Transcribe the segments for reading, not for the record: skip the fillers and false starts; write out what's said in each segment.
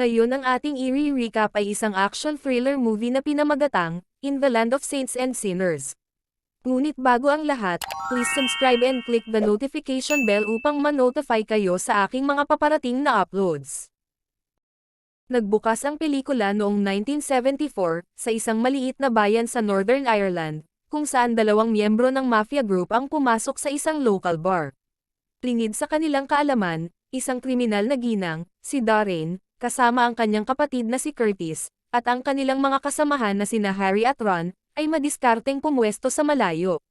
Ngayon ang ating i-recap ay isang action thriller movie na pinamagatang, In the Land of Saints and Sinners. Ngunit bago ang lahat, please subscribe and click the notification bell upang ma-notify kayo sa aking mga paparating na uploads. Nagbukas ang pelikula noong 1974, sa isang maliit na bayan sa Northern Ireland, kung saan dalawang miyembro ng mafia group ang pumasok sa isang local bar. Lingid sa kanilang kaalaman, isang kriminal na ginang, si Darren, kasama ang kanyang kapatid na si Curtis, at ang kanilang mga kasamahan na sina Harry at Ron, ay madiskarteng pumwesto sa malayo.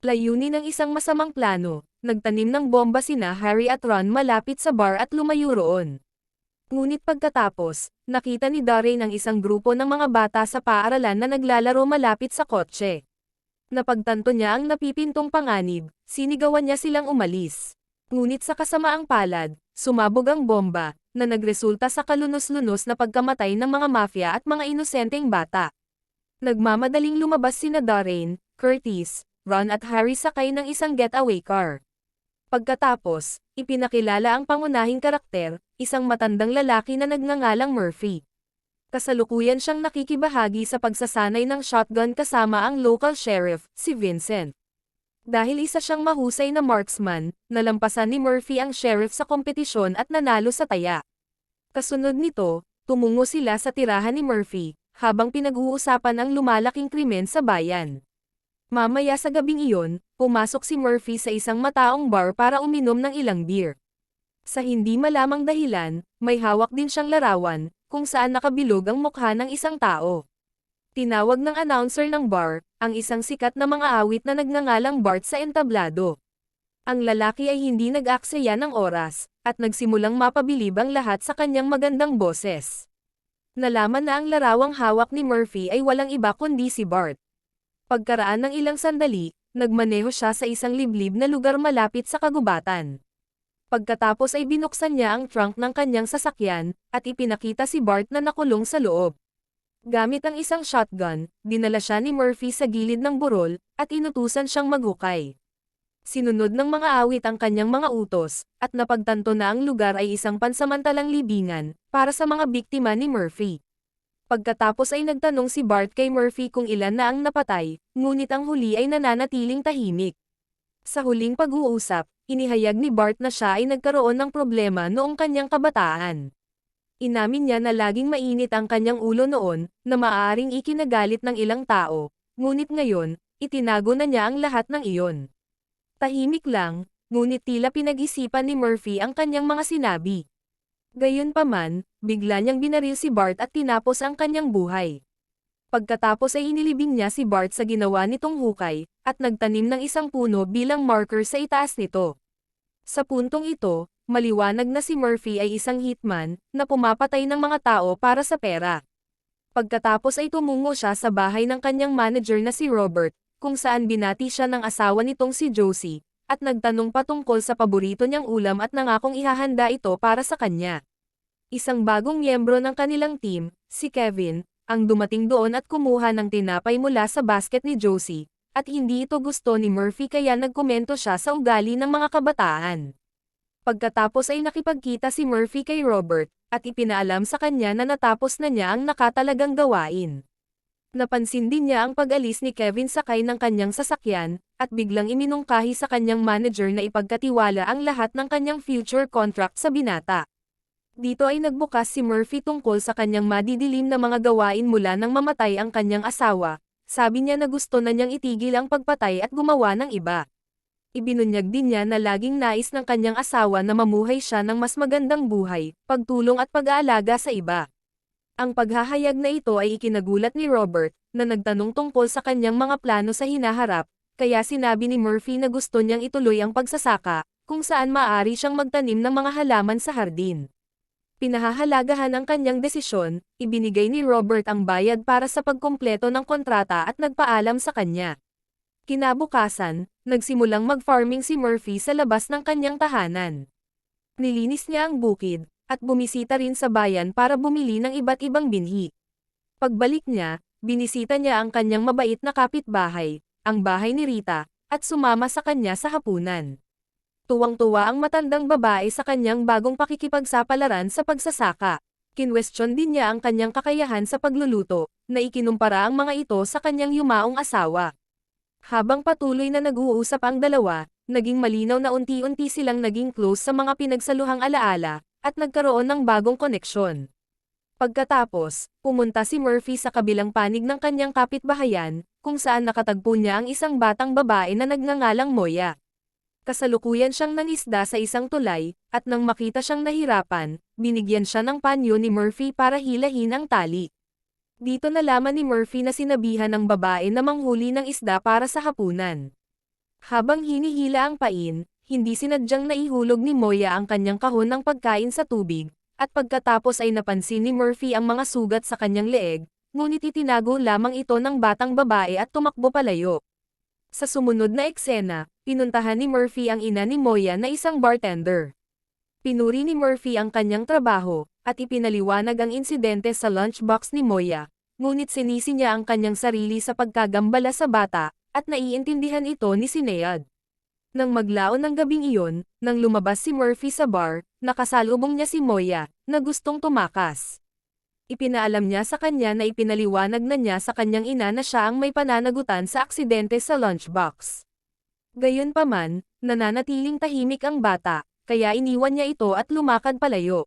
Layunin ng isang masamang plano, nagtanim ng bomba sina Harry at Ron malapit sa bar at lumayo roon. Ngunit pagkatapos, nakita ni Darren ang isang grupo ng mga bata sa paaralan na naglalaro malapit sa kotse. Napagtanto niya ang napipintong panganib, sinigawan niya silang umalis. Ngunit sa kasamaang palad, sumabog ang bomba, na nagresulta sa kalunos-lunos na pagkamatay ng mga mafia at mga inosenteng bata. Nagmamadaling lumabas sina Darren, Curtis, Ron at Harry sakay ng isang getaway car. Pagkatapos, ipinakilala ang pangunahing karakter, isang matandang lalaki na nagngangalang Murphy. Kasalukuyan siyang nakikibahagi sa pagsasanay ng shotgun kasama ang local sheriff, si Vincent. Dahil isa siyang mahusay na marksman, nalampasan ni Murphy ang sheriff sa kompetisyon at nanalo sa taya. Kasunod nito, tumungo sila sa tirahan ni Murphy, habang pinag-uusapan ang lumalaking krimen sa bayan. Mamaya sa gabing iyon, pumasok si Murphy sa isang mataong bar para uminom ng ilang beer. Sa hindi malamang dahilan, may hawak din siyang larawan, kung saan nakabilog ang mukha ng isang tao. Tinawag ng announcer ng bar, ang isang sikat na mga awit na nagngangalang Bart sa entablado. Ang lalaki ay hindi nag-aksaya ng oras, at nagsimulang mapabilib ang lahat sa kanyang magandang boses. Nalaman na ang larawang hawak ni Murphy ay walang iba kundi si Bart. Pagkaraan ng ilang sandali, nagmaneho siya sa isang liblib na lugar malapit sa kagubatan. Pagkatapos ay binuksan niya ang trunk ng kanyang sasakyan, at ipinakita si Bart na nakulong sa loob. Gamit ang isang shotgun, dinala siya ni Murphy sa gilid ng burol, at inutusan siyang maghukay. Sinunod ng mga awit ang kanyang mga utos, at napagtanto na ang lugar ay isang pansamantalang libingan, para sa mga biktima ni Murphy. Pagkatapos ay nagtanong si Bart kay Murphy kung ilan na ang napatay, ngunit ang huli ay nananatiling tahimik. Sa huling pag-uusap, inihayag ni Bart na siya ay nagkaroon ng problema noong kanyang kabataan. Inamin niya na laging mainit ang kanyang ulo noon, na maaaring ikinagalit ng ilang tao, ngunit ngayon, itinago na niya ang lahat ng iyon. Tahimik lang, ngunit tila pinag-isipan ni Murphy ang kanyang mga sinabi. Gayunpaman, bigla niyang binaril si Bart at tinapos ang kanyang buhay. Pagkatapos ay inilibing niya si Bart sa ginawa nitong hukay, at nagtanim ng isang puno bilang marker sa itaas nito. Sa puntong ito, maliwanag na si Murphy ay isang hitman, na pumapatay ng mga tao para sa pera. Pagkatapos ay tumungo siya sa bahay ng kanyang manager na si Robert, kung saan binati siya ng asawa nitong si Josie, at nagtanong patungkol sa paborito niyang ulam at nangakong ihahanda ito para sa kanya. Isang bagong miyembro ng kanilang team, si Kevin, ang dumating doon at kumuha ng tinapay mula sa basket ni Josie, at hindi ito gusto ni Murphy kaya nagkomento siya sa ugali ng mga kabataan. Pagkatapos ay nakipagkita si Murphy kay Robert, at ipinaalam sa kanya na natapos na niya ang nakatalagang gawain. Napansin din niya ang pag-alis ni Kevin sakay ng kanyang sasakyan, at biglang iminungkahi sa kanyang manager na ipagkatiwala ang lahat ng kanyang future contract sa binata. Dito ay nagbukas si Murphy tungkol sa kanyang madidilim na mga gawain mula nang mamatay ang kanyang asawa. Sabi niya na gusto na niyang itigil ang pagpatay at gumawa ng iba. Ibinunyag din niya na laging nais ng kanyang asawa na mamuhay siya ng mas magandang buhay, pagtulong at pag-aalaga sa iba. Ang paghahayag na ito ay ikinagulat ni Robert, na nagtanong tungkol sa kanyang mga plano sa hinaharap, kaya sinabi ni Murphy na gusto niyang ituloy ang pagsasaka, kung saan maaari siyang magtanim ng mga halaman sa hardin. Pinahahalagahan ang kanyang desisyon, ibinigay ni Robert ang bayad para sa pagkumpleto ng kontrata at nagpaalam sa kanya. Kinabukasan, nagsimulang mag-farming si Murphy sa labas ng kanyang tahanan. Nilinis niya ang bukid, at bumisita rin sa bayan para bumili ng iba't ibang binhi. Pagbalik niya, binisita niya ang kanyang mabait na kapitbahay, ang bahay ni Rita, at sumama sa kanya sa hapunan. Tuwang-tuwa ang matandang babae sa kanyang bagong pakikipagsapalaran sa pagsasaka. Kinwestiyon din niya ang kanyang kakayahan sa pagluluto, na ikinumpara ang mga ito sa kanyang yumaong asawa. Habang patuloy na nag-uusap ang dalawa, naging malinaw na unti-unti silang naging close sa mga pinagsaluhang alaala, at nagkaroon ng bagong koneksyon. Pagkatapos, pumunta si Murphy sa kabilang panig ng kanyang kapitbahayan, kung saan nakatagpo niya ang isang batang babae na nagngangalang Moya. Kasalukuyan siyang nangisda sa isang tulay, at nang makita siyang nahirapan, binigyan siya ng panyo ni Murphy para hilahin ang tali. Dito nalaman ni Murphy na sinabihan ng babae na manghuli ng isda para sa hapunan. Habang hinihila ang pain, hindi sinadyang naihulog ni Moya ang kanyang kahon ng pagkain sa tubig, at pagkatapos ay napansin ni Murphy ang mga sugat sa kanyang leeg, ngunit itinago lamang ito ng batang babae at tumakbo palayo. Sa sumunod na eksena, pinuntahan ni Murphy ang ina ni Moya na isang bartender. Pinuri ni Murphy ang kanyang trabaho, at ipinaliwanag ang insidente sa lunchbox ni Moya, ngunit sinisi niya ang kanyang sarili sa pagkagambala sa bata, at naiintindihan ito ni Sinead. Nang maglaon ng gabing iyon, nang lumabas si Murphy sa bar, nakasalubong niya si Moya, na gustong tumakas. Ipinaalam niya sa kanya na ipinaliwanag na niya sa kanyang ina na siya ang may pananagutan sa aksidente sa lunchbox. Gayunpaman, nananatiling tahimik ang bata, kaya iniwan niya ito at lumakad palayo.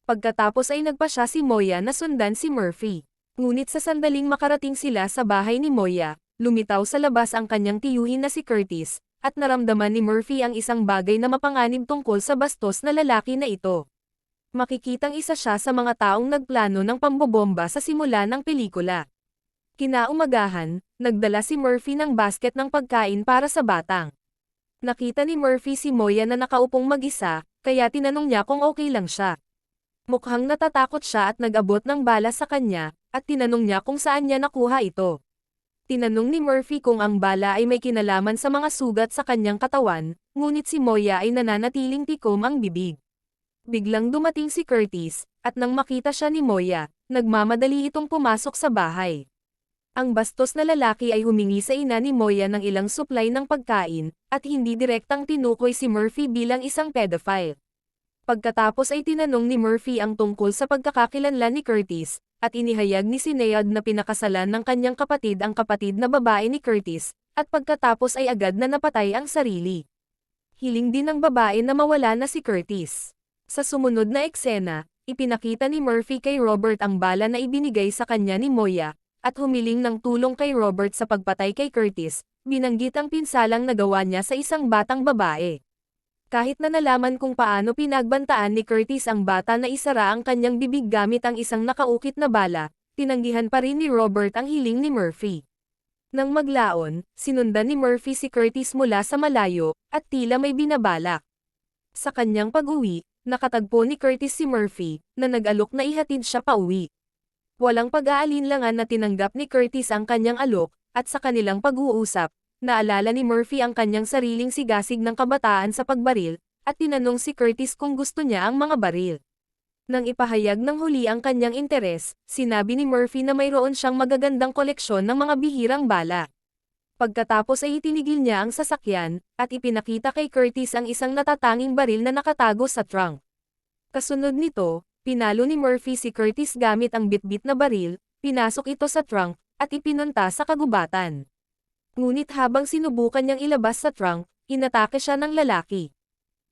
Pagkatapos ay nagpa siya si Moya na sundan si Murphy. Ngunit sa sandaling makarating sila sa bahay ni Moya, lumitaw sa labas ang kanyang tiyuhin na si Curtis, at naramdaman ni Murphy ang isang bagay na mapanganib tungkol sa bastos na lalaki na ito. Makikitang isa siya sa mga taong nagplano ng pambobomba sa simula ng pelikula. Kinaumagahan, nagdala si Murphy ng basket ng pagkain para sa batang. Nakita ni Murphy si Moya na nakaupong mag-isa, kaya tinanong niya kung okay lang siya. Mukhang natatakot siya at nag-abot ng bala sa kanya, at tinanong niya kung saan niya nakuha ito. Tinanong ni Murphy kung ang bala ay may kinalaman sa mga sugat sa kanyang katawan, ngunit si Moya ay nananatiling tikom ang bibig. Biglang dumating si Curtis, at nang makita siya ni Moya, nagmamadali itong pumasok sa bahay. Ang bastos na lalaki ay humingi sa ina ni Moya ng ilang supply ng pagkain, at hindi direktang tinukoy si Murphy bilang isang pedophile. Pagkatapos ay tinanong ni Murphy ang tungkol sa pagkakakilanlan ni Curtis, at inihayag ni Sinead na pinakasalan ng kanyang kapatid ang kapatid na babae ni Curtis, at pagkatapos ay agad na napatay ang sarili. Hiling din ng babae na mawala na si Curtis. Sa sumunod na eksena, ipinakita ni Murphy kay Robert ang bala na ibinigay sa kanya ni Moya, at humiling ng tulong kay Robert sa pagpatay kay Curtis, binanggit ang pinsalang nagawa niya sa isang batang babae. Kahit na nalaman kung paano pinagbantaan ni Curtis ang bata na isara ang kanyang bibig gamit ang isang nakaukit na bala, tinanggihan pa rin ni Robert ang hiling ni Murphy. Nang maglaon, sinundan ni Murphy si Curtis mula sa malayo, at tila may binabalak. Sa kanyang pag-uwi, nakatagpo ni Curtis si Murphy, na nag-alok na ihatid siya pauwi. Walang pag-aalinlangan na tinanggap ni Curtis ang kanyang alok, at sa kanilang pag-uusap, naalala ni Murphy ang kanyang sariling sigasig ng kabataan sa pagbaril, at tinanong si Curtis kung gusto niya ang mga baril. Nang ipahayag ng huli ang kanyang interes, sinabi ni Murphy na mayroon siyang magagandang koleksyon ng mga bihirang bala. Pagkatapos ay itinigil niya ang sasakyan, at ipinakita kay Curtis ang isang natatanging baril na nakatago sa trunk. Kasunod nito, pinalo ni Murphy si Curtis gamit ang bitbit na baril, pinasok ito sa trunk, at ipinunta sa kagubatan. Ngunit habang sinubukan niyang ilabas sa trunk, inatake siya ng lalaki.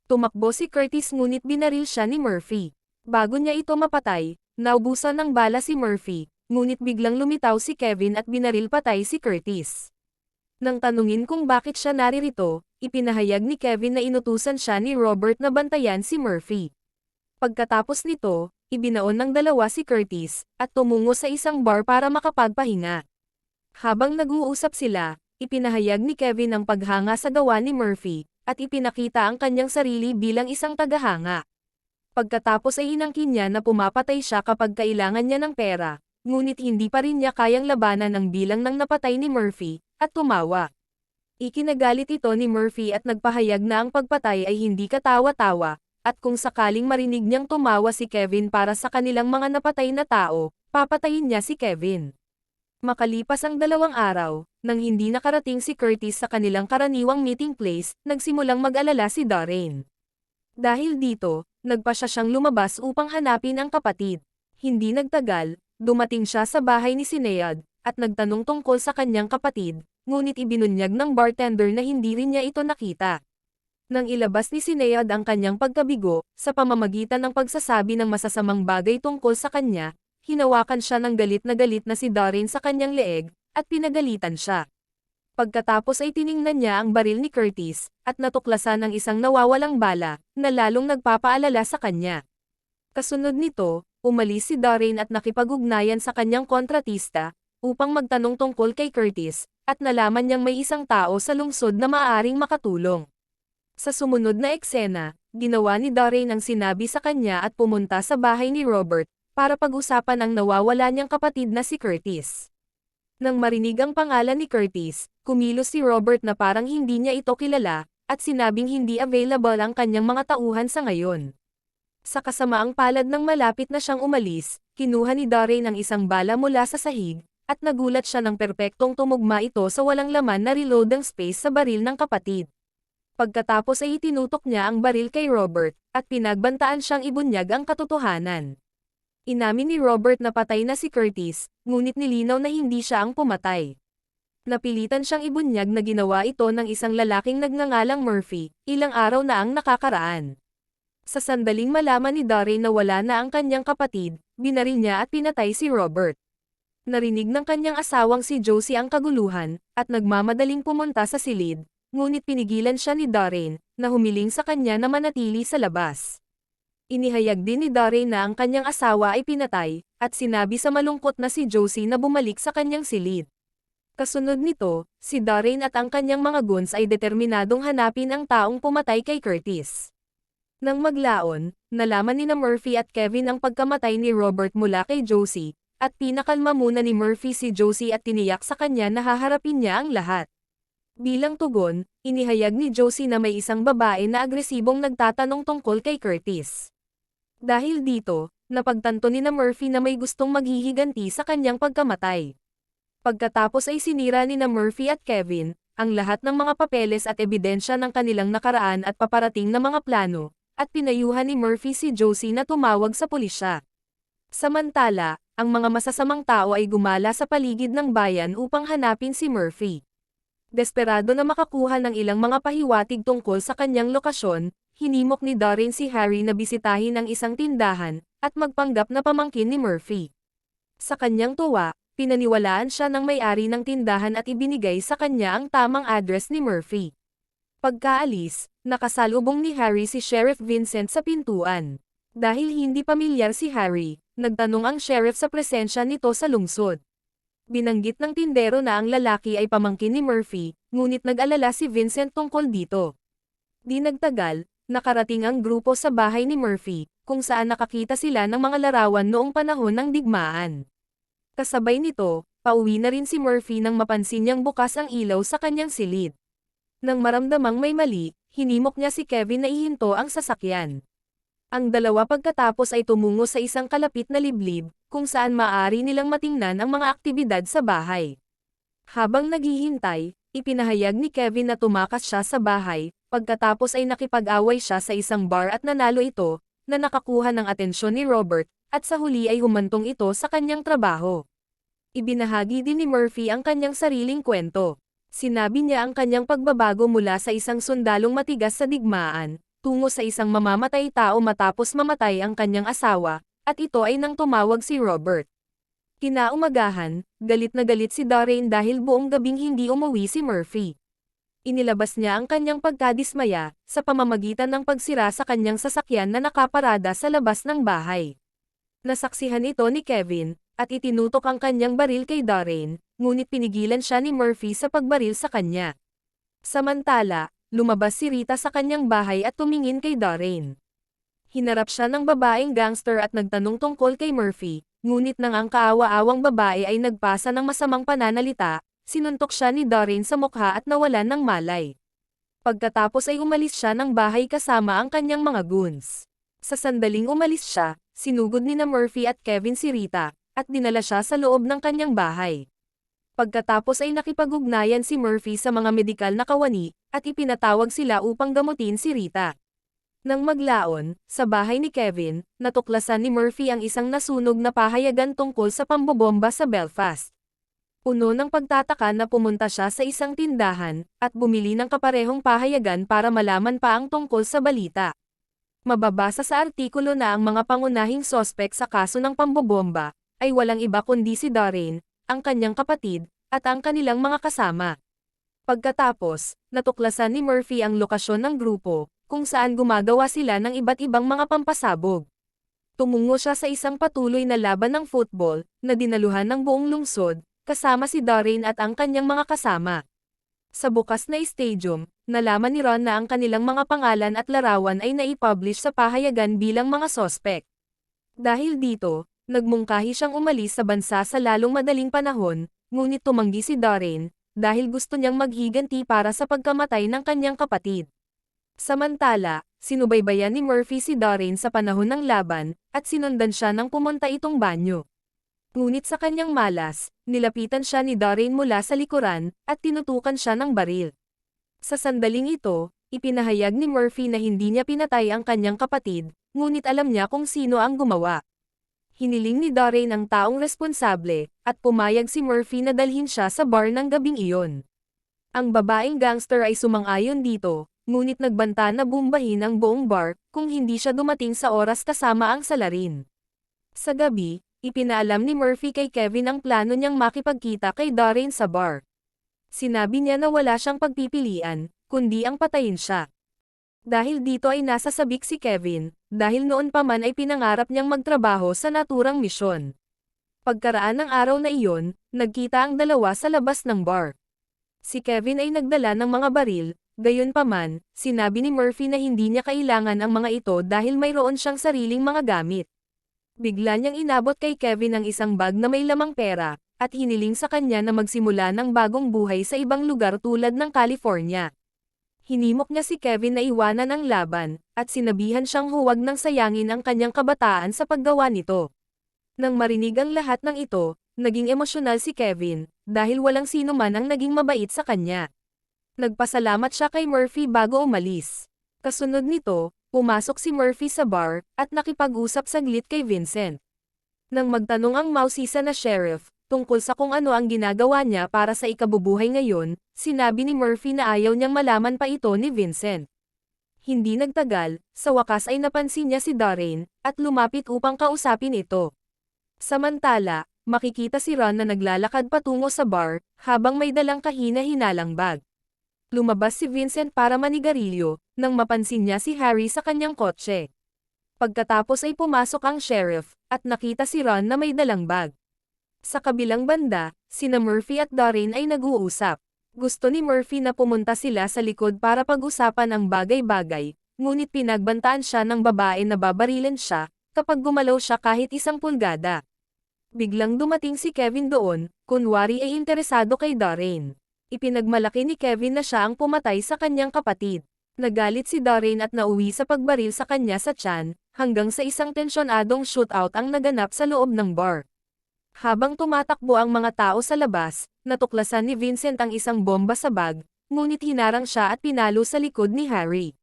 Tumakbo si Curtis ngunit binaril siya ni Murphy. Bago niya ito mapatay, naubusan ng bala si Murphy, ngunit biglang lumitaw si Kevin at binaril patay si Curtis. Nang tanungin kung bakit siya naririto, ipinahayag ni Kevin na inutusan siya ni Robert na bantayan si Murphy. Pagkatapos nito, ibinaon ng dalawa si Curtis, at tumungo sa isang bar para makapagpahinga. Habang nag-uusap sila, ipinahayag ni Kevin ang paghanga sa gawa ni Murphy, at ipinakita ang kanyang sarili bilang isang tagahanga. Pagkatapos ay inangkin niya na pumapatay siya kapag kailangan niya ng pera, ngunit hindi pa rin niya kayang labanan ang bilang ng napatay ni Murphy, at tumawa. Ikinagalit ito ni Murphy at nagpahayag na ang pagpatay ay hindi katawa-tawa, at kung sakaling marinig niyang tumawa si Kevin para sa kanilang mga napatay na tao, papatayin niya si Kevin. Makalipas ang 2 araw, nang hindi nakarating si Curtis sa kanilang karaniwang meeting place, nagsimulang mag-alala si Doreen. Dahil dito, nagpa siya siyang lumabas upang hanapin ang kapatid. Hindi nagtagal, dumating siya sa bahay ni Sinead, at nagtanong tungkol sa kanyang kapatid, ngunit ibinunyag ng bartender na hindi rin niya ito nakita. Nang ilabas ni Sinead ang kanyang pagkabigo, sa pamamagitan ng pagsasabi ng masasamang bagay tungkol sa kanya, hinawakan siya ng galit na si Darren sa kanyang leeg, at pinagalitan siya. Pagkatapos ay tiningnan niya ang baril ni Curtis, at natuklasan ng isang nawawalang bala, na lalong nagpapaalala sa kanya. Kasunod nito, umalis si Darren at nakipag-ugnayan sa kanyang kontratista, upang magtanong tungkol kay Curtis, at nalaman niyang may isang tao sa lungsod na maaaring makatulong. Sa sumunod na eksena, ginawa ni Darren ang sinabi sa kanya at pumunta sa bahay ni Robert, para pag-usapan ang nawawala niyang kapatid na si Curtis. Nang marinig ang pangalan ni Curtis, kumilos si Robert na parang hindi niya ito kilala, at sinabing hindi available ang kanyang mga tauhan sa ngayon. Sa kasamaang palad ng malapit na siyang umalis, kinuha ni Darren ang isang bala mula sa sahig, at nagulat siya ng perpektong tumugma ito sa walang laman na reloading space sa baril ng kapatid. Pagkatapos ay itinutok niya ang baril kay Robert, at pinagbantaan siyang ibunyag ang katotohanan. Inamin ni Robert na patay na si Curtis, ngunit nilinaw na hindi siya ang pumatay. Napilitan siyang ibunyag na ginawa ito ng isang lalaking nagngangalang Murphy, ilang araw na ang nakakaraan. Sa sandaling malaman ni Darren na wala na ang kanyang kapatid, binaril niya at pinatay si Robert. Narinig ng kanyang asawang si Josie ang kaguluhan, at nagmamadaling pumunta sa silid, ngunit pinigilan siya ni Darren, na humiling sa kanya na manatili sa labas. Inihayag din ni Darren na ang kanyang asawa ay pinatay, at sinabi sa malungkot na si Josie na bumalik sa kanyang silid. Kasunod nito, si Darren at ang kanyang mga goons ay determinadong hanapin ang taong pumatay kay Curtis. Nang maglaon, nalaman nina Murphy at Kevin ang pagkamatay ni Robert mula kay Josie, at pinakalma muna ni Murphy si Josie at tiniyak sa kanya na haharapin niya ang lahat. Bilang tugon, inihayag ni Josie na may isang babae na agresibong nagtatanong tungkol kay Curtis. Dahil dito, napagtanto nina Murphy na may gustong maghihiganti sa kanyang pagkamatay. Pagkatapos ay sinira nina Murphy at Kevin ang lahat ng mga papeles at ebidensya ng kanilang nakaraan at paparating na mga plano, at pinayuhan ni Murphy si Josie na tumawag sa pulisya. Samantala, ang mga masasamang tao ay gumala sa paligid ng bayan upang hanapin si Murphy. Desperado na makakuha ng ilang mga pahiwatig tungkol sa kanyang lokasyon, hinimok ni Darren si Harry na bisitahin ang isang tindahan, at magpanggap na pamangkin ni Murphy. Sa kanyang tuwa, pinaniwalaan siya ng may-ari ng tindahan at ibinigay sa kanya ang tamang address ni Murphy. Pagkaalis, nakasalubong ni Harry si Sheriff Vincent sa pintuan. Dahil hindi pamilyar si Harry, nagtanong ang sheriff sa presensya nito sa lungsod. Binanggit ng tindero na ang lalaki ay pamangkin ni Murphy, ngunit nag-alala si Vincent tungkol dito. Di nagtagal, nakarating ang grupo sa bahay ni Murphy, kung saan nakakita sila ng mga larawan noong panahon ng digmaan. Kasabay nito, pauwi na rin si Murphy nang mapansin niyang bukas ang ilaw sa kanyang silid. Nang maramdamang may mali, hinimok niya si Kevin na ihinto ang sasakyan. Ang dalawa pagkatapos ay tumungo sa isang kalapit na liblib, kung saan maaari nilang matingnan ang mga aktibidad sa bahay. Habang naghihintay, ipinahayag ni Kevin na tumakas siya sa bahay, pagkatapos ay nakipag-away siya sa isang bar at nanalo ito, na nakakuha ng atensyon ni Robert, at sa huli ay humantong ito sa kanyang trabaho. Ibinahagi din ni Murphy ang kanyang sariling kwento. Sinabi niya ang kanyang pagbabago mula sa isang sundalong matigas sa digmaan, tungo sa isang mamamatay tao matapos mamatay ang kanyang asawa, at ito ay nang tumawag si Robert. Kinaumagahan, galit na galit si Darren dahil buong gabing hindi umuwi si Murphy. Inilabas niya ang kanyang pagkadismaya, sa pamamagitan ng pagsira sa kanyang sasakyan na nakaparada sa labas ng bahay. Nasaksihan ito ni Kevin, at itinutok ang kanyang baril kay Darren, ngunit pinigilan siya ni Murphy sa pagbaril sa kanya. Samantala, lumabas si Rita sa kanyang bahay at tumingin kay Darren. Hinarap siya ng babaeng gangster at nagtanong tungkol kay Murphy, ngunit nang ang kaawa-awang babae ay nagpasa ng masamang pananalita, sinuntok siya ni Darren sa mukha at nawalan ng malay. Pagkatapos ay umalis siya ng bahay kasama ang kanyang mga goons. Sa sandaling umalis siya, sinugod nina Murphy at Kevin si Rita, at dinala siya sa loob ng kanyang bahay. Pagkatapos ay nakipag-ugnayan si Murphy sa mga medikal na kawani, at ipinatawag sila upang gamutin si Rita. Nang maglaon, sa bahay ni Kevin, natuklasan ni Murphy ang isang nasunog na pahayagan tungkol sa pambobomba sa Belfast. Puno ng pagtataka na pumunta siya sa isang tindahan, at bumili ng kaparehong pahayagan para malaman pa ang tungkol sa balita. Mababasa sa artikulo na ang mga pangunahing sospek sa kaso ng pambobomba, ay walang iba kundi si Doreen, ang kanyang kapatid, at ang kanilang mga kasama. Pagkatapos, natuklasan ni Murphy ang lokasyon ng grupo, kung saan gumagawa sila ng iba't ibang mga pampasabog. Tumungo siya sa isang patuloy na laban ng football, na dinaluhan ng buong lungsod, kasama si Doreen at ang kanyang mga kasama. Sa bukas na stadium, nalaman ni Ron na ang kanilang mga pangalan at larawan ay naipublish sa pahayagan bilang mga sospek. Dahil dito, nagmungkahi siyang umalis sa bansa sa lalong madaling panahon, ngunit tumanggi si Doreen, dahil gusto niyang maghiganti para sa pagkamatay ng kanyang kapatid. Samantala, sinubaybayan ni Murphy si Doreen sa panahon ng laban, at sinundan siya nang pumunta itong banyo. Ngunit sa kanyang malas, nilapitan siya ni Doreen mula sa likuran, at tinutukan siya ng baril. Sa sandaling ito, ipinahayag ni Murphy na hindi niya pinatay ang kanyang kapatid, ngunit alam niya kung sino ang gumawa. Hiniling ni Doreen ang taong responsable, at pumayag si Murphy na dalhin siya sa bar ng gabing iyon. Ang babaeng gangster ay sumang-ayon dito, ngunit nagbanta na bombahin ang buong bar, kung hindi siya dumating sa oras kasama ang salarin. Sa gabi, ipinaalam ni Murphy kay Kevin ang plano niyang makipagkita kay Doreen sa bar. Sinabi niya na wala siyang pagpipilian, kundi ang patayin siya. Dahil dito ay nasa sabik si Kevin, dahil noon pa man ay pinangarap niyang magtrabaho sa naturang misyon. Pagkaraan ng araw na iyon, nagkita ang dalawa sa labas ng bar. Si Kevin ay nagdala ng mga baril, gayunpaman, sinabi ni Murphy na hindi niya kailangan ang mga ito dahil mayroon siyang sariling mga gamit. Bigla niyang inabot kay Kevin ang isang bag na may lamang pera, at hiniling sa kanya na magsimula ng bagong buhay sa ibang lugar tulad ng California. Hinimok niya si Kevin na iwanan ang laban, at sinabihan siyang huwag nang sayangin ang kanyang kabataan sa paggawa nito. Nang marinig ang lahat ng ito, naging emosyonal si Kevin, dahil walang sino man ang naging mabait sa kanya. Nagpasalamat siya kay Murphy bago umalis. Kasunod nito, pumasok si Murphy sa bar, at nakipag-usap saglit kay Vincent. Nang magtanong ang mausisa na sheriff, tungkol sa kung ano ang ginagawa niya para sa ikabubuhay ngayon, sinabi ni Murphy na ayaw niyang malaman pa ito ni Vincent. Hindi nagtagal, sa wakas ay napansin niya si Doreen, at lumapit upang kausapin ito. Samantala, makikita si Ron na naglalakad patungo sa bar, habang may dalang kahina-hinalang bag. Lumabas si Vincent para manigarilyo, nang mapansin niya si Harry sa kanyang kotse. Pagkatapos ay pumasok ang sheriff, at nakita si Ron na may dalang bag. Sa kabilang banda, sina Murphy at Doreen ay nag-uusap. Gusto ni Murphy na pumunta sila sa likod para pag-usapan ang bagay-bagay, ngunit pinagbantaan siya ng babae na babarilan siya, kapag gumalaw siya kahit isang pulgada. Biglang dumating si Kevin doon, kunwari ay interesado kay Doreen. Ipinagmalaki ni Kevin na siya ang pumatay sa kanyang kapatid. Nagalit si Doreen at nauwi sa pagbaril sa kanya sa tiyan, hanggang sa isang tensyonadong shootout ang naganap sa loob ng bar. Habang tumatakbo ang mga tao sa labas, natuklasan ni Vincent ang isang bomba sa bag, ngunit hinarang siya at pinalo sa likod ni Harry.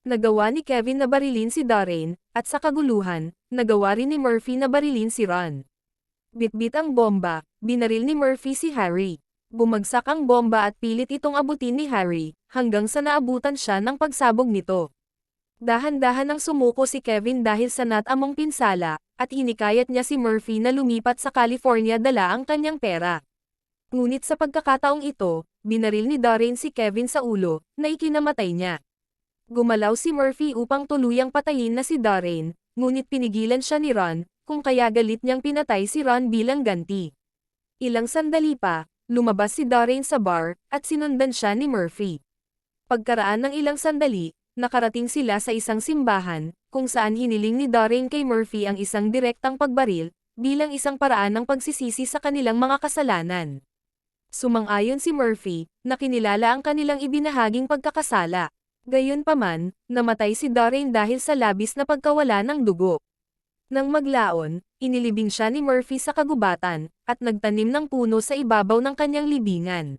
Nagawa ni Kevin na barilin si Doreen, at sa kaguluhan, nagawa rin ni Murphy na barilin si Ron. Bitbit ang bomba, binaril ni Murphy si Harry. Bumagsak ang bomba at pilit itong abutin ni Harry, hanggang sa naabutan siya ng pagsabog nito. Dahan-dahan ang sumuko si Kevin dahil sa natamong pinsala, at hinikayat niya si Murphy na lumipat sa California dala ang kanyang pera. Ngunit sa pagkakataong ito, binaril ni Doreen si Kevin sa ulo, na ikinamatay niya. Gumalaw si Murphy upang tuluyang patayin na si Doreen, ngunit pinigilan siya ni Ron, kung kaya galit niyang pinatay si Ron bilang ganti. Ilang sandali pa, lumabas si Doreen sa bar, at sinundan siya ni Murphy. Pagkaraan ng ilang sandali, nakarating sila sa isang simbahan, kung saan hiniling ni Doreen kay Murphy ang isang direktang pagbaril, bilang isang paraan ng pagsisisi sa kanilang mga kasalanan. Sumang-ayon si Murphy, na kinilala ang kanilang ibinahaging pagkakasala. Gayunpaman, namatay si Doreen dahil sa labis na pagkawala ng dugo. Nang maglaon, inilibing siya ni Murphy sa kagubatan, at nagtanim ng puno sa ibabaw ng kanyang libingan.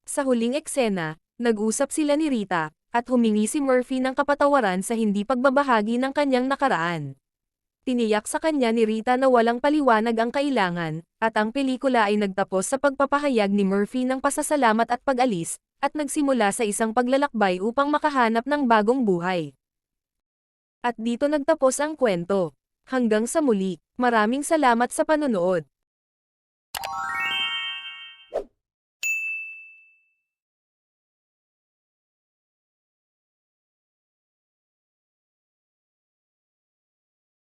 Sa huling eksena, nag-usap sila ni Rita, at humingi si Murphy ng kapatawaran sa hindi pagbabahagi ng kanyang nakaraan. Tiniyak sa kanya ni Rita na walang paliwanag ang kailangan, at ang pelikula ay nagtapos sa pagpapahayag ni Murphy ng pasasalamat at pag-alis, at nagsimula sa isang paglalakbay upang makahanap ng bagong buhay. At dito nagtapos ang kwento. Hanggang sa muli, maraming salamat sa panonood.